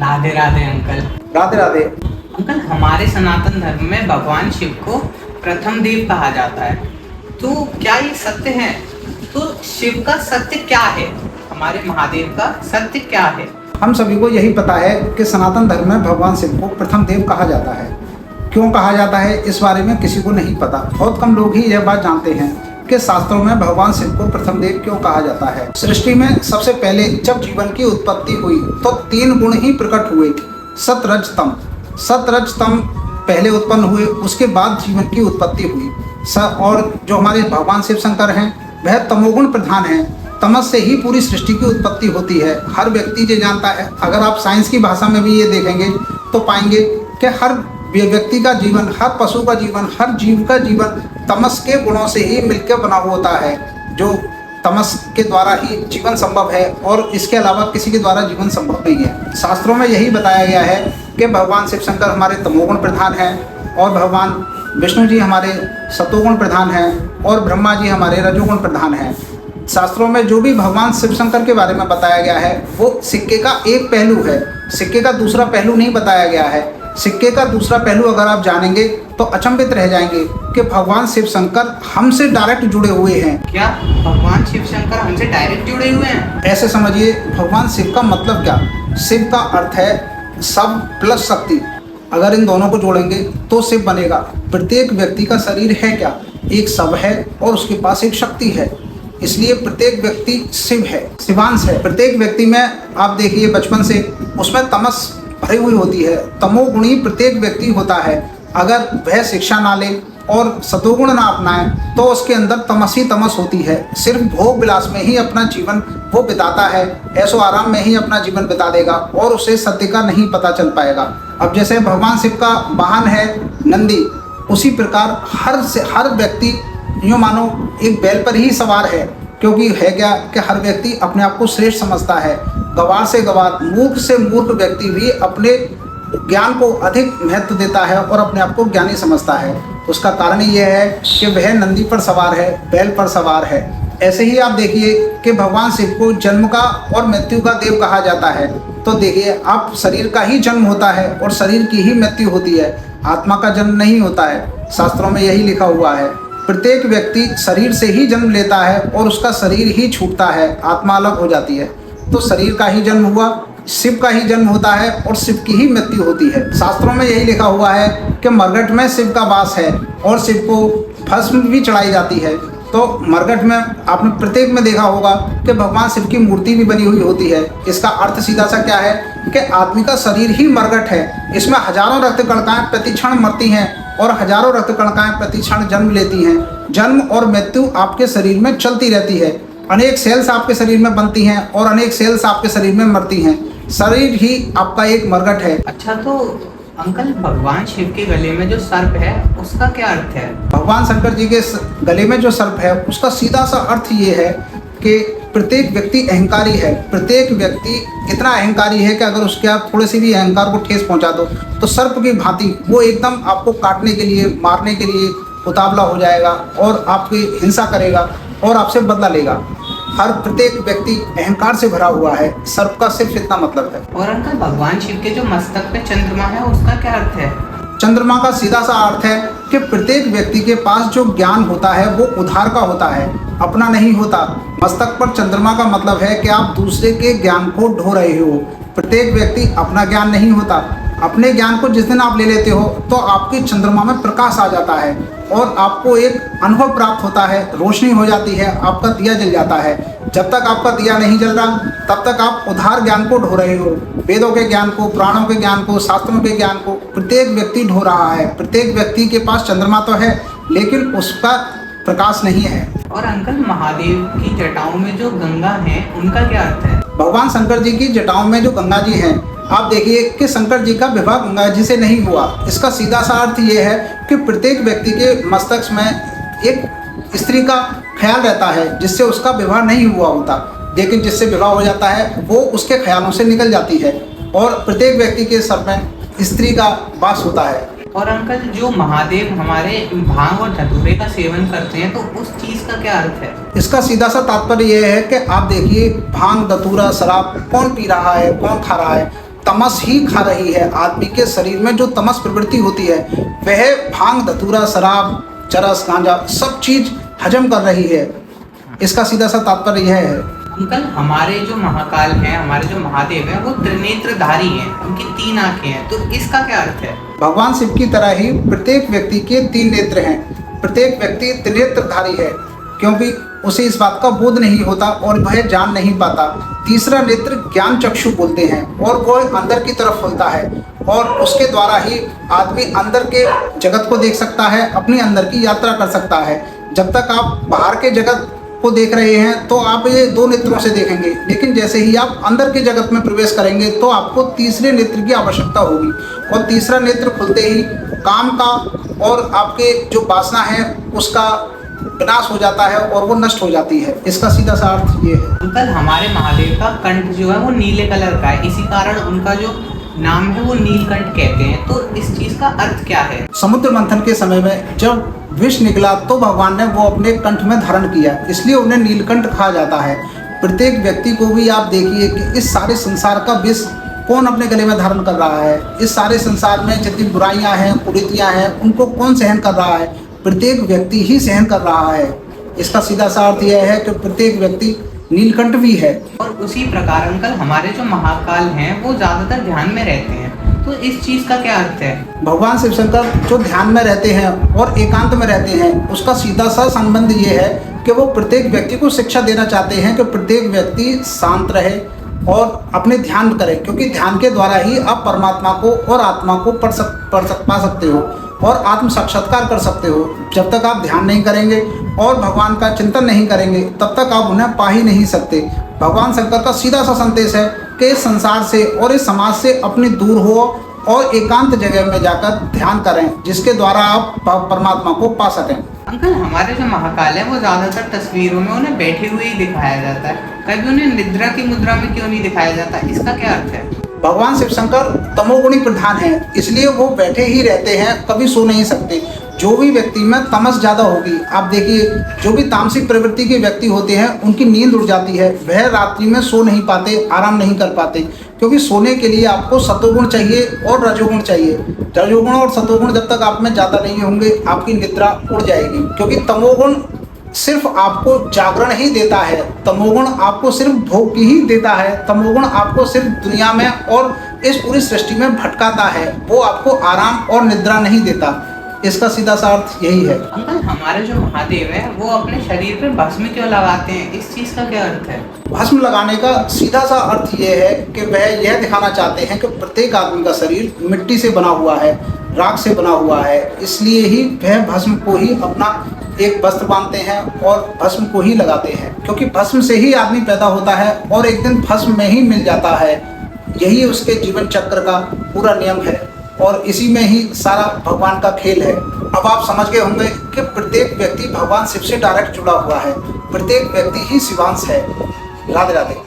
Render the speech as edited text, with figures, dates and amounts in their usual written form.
Radhe Radhe uncle. Radhe Radhe. Uncle, हमारे सनातन धर्म में भगवान शिव को प्रथम देव कहा जाता है, तो क्या ये सत्य है? तो शिव का सत्य क्या है? हमारे महादेव का सत्य क्या है? हम सभी को यही पता है कि सनातन धर्म में भगवान शिव को प्रथम देव कहा जाता है। क्यों कहा जाता है इस बारे में किसी को नहीं पता। बहुत कम लोग ही यह बात जानते हैं कि शास्त्रों में भगवान शिव को प्रथम देव क्यों कहा जाता है। सृष्टि में सबसे पहले जब जीवन की उत्पत्ति हुई तो 3 गुण ही प्रकट हुए, सत रज तम। सत रज तम पहले उत्पन्न हुए, उसके बाद जीवन की उत्पत्ति हुई। और जो हमारे भगवान शिव शंकर हैं वह तमोगुण प्रधान हैं। तमस से ही पूरी सृष्टि की उत्पत्ति होती है। हर व्यक्ति ये जानता है। अगर आप साइंस की भाषा में भी ये देखेंगे तो पाएंगे कि हर व्यक्ति का जीवन, हर पशु का जीवन, हर जीव का जीवन तमस के गुणों से ही मिलकर बना हुआ होता है। जो तमस के द्वारा ही जीवन संभव है और इसके अलावा किसी के द्वारा जीवन संभव नहीं है। शास्त्रों में यही बताया गया है कि भगवान शिव शंकर हमारे तमोगुण प्रधान हैं और भगवान विष्णु जी हमारे सतोगुण प्रधान हैं और ब्रह्मा जी हमारे रजोगुण प्रधान हैं। शास्त्रों में जो भी भगवान शिव शंकर के बारे में बताया गया है वो सिक्के का एक पहलू है, सिक्के का दूसरा पहलू नहीं बताया गया है। सिक्के का दूसरा पहलू अगर आप जानेंगे तो अचंभित रह जाएंगे कि भगवान शिव शंकर हमसे डायरेक्ट जुड़े हुए हैं। क्या भगवान शिव शंकर हमसे डायरेक्ट जुड़े हुए हैं? ऐसे समझिए, भगवान शिव का मतलब क्या? शिव का अर्थ है सब प्लस शक्ति। अगर इन दोनों को जोड़ेंगे तो शिव बनेगा। प्रत्येक व्यक्ति का शरीर है क्या? एक सब है और उसके पास एक शक्ति है, इसलिए प्रत्येक व्यक्ति शिव है, शिवांश है। प्रत्येक व्यक्ति में आप देखिए बचपन से उसमें तमस भरी हुई होती है। तमोगुणी प्रत्येक व्यक्ति होता है। अगर वह शिक्षा ना ले और सतोगुण ना अपनाए तो उसके अंदर तमस ही तमस होती है। सिर्फ भोग विलास में ही अपना जीवन वो बिताता है, ऐशो आराम में ही अपना जीवन बिता देगा और उसे सत्य का नहीं पता चल पाएगा। अब जैसे भगवान शिव का वाहन है नंदी, उसी प्रकार हर व्यक्ति यूँ मानो एक बैल पर ही सवार है। क्योंकि है क्या कि हर व्यक्ति अपने आप को श्रेष्ठ समझता है। गवार से गवार, मूर्ख से मूर्ख व्यक्ति भी अपने ज्ञान को अधिक महत्व देता है और अपने आप को ज्ञानी समझता है। उसका कारण यह है कि वह नंदी पर सवार है, बैल पर सवार है। ऐसे ही आप देखिए कि भगवान शिव को जन्म का और मृत्यु का देव कहा जाता है। तो देखिए, आप शरीर का ही जन्म होता है और शरीर की ही मृत्यु होती है, आत्मा का जन्म नहीं होता है। शास्त्रों में यही लिखा हुआ है। प्रत्येक व्यक्ति शरीर से ही जन्म लेता है और उसका शरीर ही छूटता है, आत्मा अलग हो जाती है। तो शरीर का ही जन्म हुआ, शिव का ही जन्म होता है और शिव की ही मृत्यु होती है। शास्त्रों में यही लिखा हुआ है कि मरघट में शिव का वास है और शिव को भस्म भी चढ़ाई जाती है। तो मरघट में आपने प्रत्येक में देखा होगा कि भगवान शिव की मूर्ति भी बनी हुई होती है। इसका अर्थ सीधा सा क्या है कि आदमी का शरीर ही मरघट है। इसमें हजारों रक्त कणिकाएं प्रतिक्षण मरती हैं और हजारों रक्त कणिकाएं प्रतिक्षण जन्म लेती हैं। जन्म और मृत्यु आपके शरीर में चलती रहती है। अनेक सेल्स आपके शरीर में बनती हैं और अनेक सेल्स आपके शरीर में मरती हैं। शरीर ही आपका एक मरघट है। अच्छा, तो अंकल, भगवान शिव के गले में जो सर्प है उसका क्या अर्थ है? भगवान शंकर जी के गले में जो सर्प है उसका सीधा सा अर्थ ये है कि प्रत्येक व्यक्ति अहंकारी है। प्रत्येक व्यक्ति इतना अहंकारी है कि अगर उसके आप थोड़े से भी अहंकार को ठेस पहुंचा दो तो सर्प की भांति वो एकदम आपको काटने के लिए, मारने के लिए उतावला हो जाएगा और आपकी हिंसा करेगा और आपसे बदला लेगा। हर प्रत्येक व्यक्ति अहंकार से भरा हुआ है। सर्प का सिर्फ इतना मतलब है। और अंकल, भगवान शिव के जो मस्तक पे चंद्रमा है उसका क्या अर्थ है? चंद्रमा का सीधा सा अर्थ है कि प्रत्येक व्यक्ति के पास जो ज्ञान होता है वो उधार का होता है, अपना नहीं होता। मस्तक पर चंद्रमा का मतलब है कि आप दूसरे के ज्ञान को ढो रहे हो। प्रत्येक व्यक्ति अपना ज्ञान नहीं होता। अपने ज्ञान को जिस दिन आप ले लेते हो तो आपके चंद्रमा में प्रकाश आ जाता है और आपको एक अनुभव प्राप्त होता है, रोशनी हो जाती है, आपका दिया जल जाता है। जब तक आपका दिया नहीं जल रहा तब तक आप उधार ज्ञान को ढो रहे हो। वेदों के ज्ञान को, पुराणों के ज्ञान को, शास्त्रों के ज्ञान को प्रत्येक व्यक्ति ढो रहा है। प्रत्येक व्यक्ति के पास चंद्रमा तो है लेकिन उसका प्रकाश नहीं है। और अंकल, महादेव की जटाओं में जो गंगा है उनका क्या अर्थ है? भगवान शंकर जी की जटाओं में जो गंगा जी हैं, आप देखिए कि शंकर जी का विवाह गंगा जी से नहीं हुआ। इसका सीधा सा अर्थ ये है कि प्रत्येक व्यक्ति के मस्तक में एक स्त्री का ख्याल रहता है जिससे उसका विवाह नहीं हुआ होता, लेकिन जिससे विवाह हो जाता है वो उसके ख्यालों से निकल जाती है और प्रत्येक व्यक्ति के सर में स्त्री का वास होता है। और अंकल, जो महादेव हमारे भांग और धतूरे का सेवन करते हैं तो उस चीज़ का क्या अर्थ है? इसका सीधा सा तात्पर्य यह है कि आप देखिए भांग, धतूरा, शराब कौन पी रहा है, कौन खा रहा है? तमस ही खा रही है। आदमी के शरीर में जो तमस प्रवृत्ति होती है वह भांग, धतूरा, शराब, चरस, गांजा सब चीज हजम कर रही है। इसका सीधा सा तात्पर्य यह है। अंकल, हमारे जो महाकाल हैं, हमारे जो महादेव हैं, वो त्रिनेत्रधारी हैं, उनकी 3 आंखें हैं, तो इसका क्या अर्थ है? भगवान शिव की तरह ही प्रत्येक व्यक्ति के 3 नेत्र हैं। प्रत्येक व्यक्ति त्रिनेत्रधारी है क्योंकि उसे इस बात का बोध नहीं होता और वह जान नहीं पाता। तीसरा नेत्र ज्ञान चक्षु बोलते हैं और वह अंदर की तरफ खुलता है और उसके द्वारा ही आदमी अंदर के जगत को देख सकता है, अपनी अंदर की यात्रा कर सकता है। जब तक आप बाहर के जगत को देख रहे हैं तो आप ये 2 नेत्रों से देखेंगे, लेकिन जैसे ही आप अंदर के जगत में प्रवेश करेंगे तो आपको तीसरे नेत्र की आवश्यकता होगी और तीसरा नेत्र खुलते ही काम का और आपके जो वासना है उसका विनाश हो जाता है और वो नष्ट हो जाती है। इसका सीधा सा अर्थ ये है। अंकल, हमारे महादेव का कंठ जो है वो नीले कलर का है, इसी कारण उनका जो नाम है वो नीलकंठ कहते हैं, तो इस चीज का अर्थ क्या है? समुद्र मंथन के समय में जब विष निकला तो भगवान ने वो अपने कंठ में धारण किया, इसलिए उन्हें नीलकंठ कहा जाता है। प्रत्येक व्यक्ति को भी आप देखिए कि इस सारे संसार का विष कौन अपने गले में धारण कर रहा है। इस सारे संसार में जितनी बुराइयां हैं, कुरीतियां हैं, उनको कौन सहन कर रहा है? प्रत्येक व्यक्ति ही सहन कर रहा है। इसका सीधा सा अर्थ यह है कि प्रत्येक व्यक्ति नीलकंठ भी है। और उसी प्रकार अंकल, हमारे जो महाकाल हैं वो ज्यादातर ध्यान में रहते हैं, तो इस चीज का क्या अर्थ है? भगवान शिव शंकर जो ध्यान में रहते हैं और एकांत में रहते हैं, उसका सीधा सा संबंध ये है कि वो प्रत्येक व्यक्ति को शिक्षा देना चाहते हैं कि प्रत्येक व्यक्ति शांत रहे और अपने ध्यान करे, क्योंकि ध्यान के द्वारा ही आप परमात्मा को और आत्मा को पा सकते हो और आत्म साक्षात्कार कर सकते हो। जब तक आप ध्यान नहीं करेंगे और भगवान का चिंतन नहीं करेंगे तब तक आप उन्हें पा ही नहीं सकते। भगवान शंकर का सीधा सा संदेश है कि इस संसार से और इस समाज से अपने दूर हो और एकांत जगह में जाकर ध्यान करें, जिसके द्वारा आप परमात्मा को पा सकें। अंकल, हमारे जो महाकाल है वो ज्यादातर तस्वीरों में उन्हें बैठे हुए ही दिखाया जाता है, कभी उन्हें निद्रा की मुद्रा में क्यों नहीं दिखाया जाता? इसका क्या अर्थ है? भगवान शिव शंकर तमोगुणी प्रधान है, इसलिए वो बैठे ही रहते हैं, कभी सो नहीं सकते। जो भी व्यक्ति में तमस ज़्यादा होगी, आप देखिए जो भी तामसिक प्रवृत्ति के व्यक्ति होते हैं उनकी नींद उड़ जाती है, वह रात्रि में सो नहीं पाते, आराम नहीं कर पाते, क्योंकि सोने के लिए आपको सतोगुण चाहिए और रजोगुण चाहिए। रजोगुण और सतोगुण जब तक आप में ज़्यादा नहीं होंगे आपकी निद्रा उड़ जाएगी, क्योंकि तमोगुण सिर्फ आपको जागरण ही देता है, तमोगुण आपको सिर्फ भोग की ही देता है, तमोगुण आपको सिर्फ दुनिया में और इस पूरी सृष्टि में भटकाता है, वो आपको आराम और निद्रा नहीं देता। इसका सीधा सा अर्थ यही है। अंकल, हमारे जो महादेव है वो अपने शरीर पे भस्म क्यों लगाते हैं? इस चीज का क्या अर्थ है? भस्म लगाने का सीधा सा अर्थ ये है कि वह यह दिखाना चाहते हैं कि प्रत्येक आदमी का शरीर मिट्टी से बना हुआ है, राख से बना हुआ है, इसलिए ही वह भस्म को ही अपना एक वस्त्र बांधते हैं और भस्म को ही लगाते हैं, क्योंकि भस्म से ही आदमी पैदा होता है और एक दिन भस्म में ही मिल जाता है। यही उसके जीवन चक्र का पूरा नियम है और इसी में ही सारा भगवान का खेल है। अब आप समझ गए होंगे कि प्रत्येक व्यक्ति भगवान शिव से डायरेक्ट जुड़ा हुआ है, प्रत्येक व्यक्ति ही शिवांश है। राधे राधे।